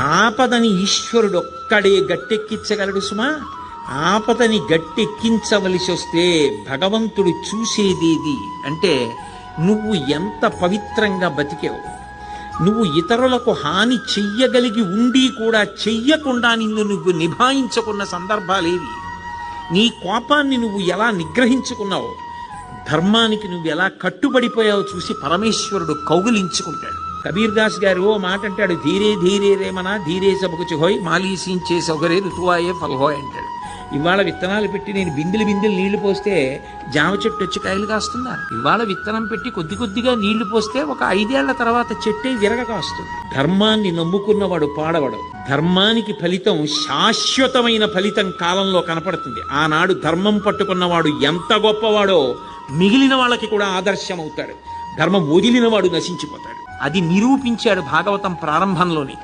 ఆపదని ఈశ్వరుడు ఒక్కడే గట్టెక్కించగలడు సుమా. ఆపదని గట్టెక్కించవలసి వస్తే భగవంతుడు చూసేదేది అంటే నువ్వు ఎంత పవిత్రంగా బతికావు. నువ్వు ఇతరులకు హాని చెయ్యగలిగి ఉండి కూడా చెయ్యకుండా నిన్ను నువ్వు నిభాయించుకున్న సందర్భాలేవి. నీ కోపాన్ని నువ్వు ఎలా నిగ్రహించుకున్నావు, ధర్మానికి నువ్వు ఎలా కట్టుబడిపోయావో చూసి పరమేశ్వరుడు కౌగిలించుకుంటాడు. కబీర్ దాస్ గారు ఓ మాట అంటాడు, ధీరే ధీరే రేమనా ధీరే సబకుచి హోయ్ మాలీసించే సౌకర్య ఋతువాయే ఫల్హోయ్ అంటాడు. ఇవాళ విత్తనాలు పెట్టి నేను బిందెలు నీళ్లు పోస్తే జామ చెట్టు వచ్చి కాయలు కాస్తుందా? ఇవాళ విత్తనం పెట్టి కొద్ది కొద్దిగా నీళ్లు పోస్తే ఒక 5 ఏళ్ల తర్వాత చెట్టే విరగ కాస్తుంది. ధర్మాన్ని నమ్ముకున్నవాడు పాడవడు. ధర్మానికి ఫలితం శాశ్వతమైన ఫలితం కాలంలో కనపడుతుంది. ఆనాడు ధర్మం పట్టుకున్నవాడు ఎంత గొప్పవాడో మిగిలిన వాళ్ళకి కూడా ఆదర్శం అవుతాడు. ధర్మం వదిలినవాడు నశించిపోతాడు. అది నిరూపించాడు భాగవతం ప్రారంభంలోనే.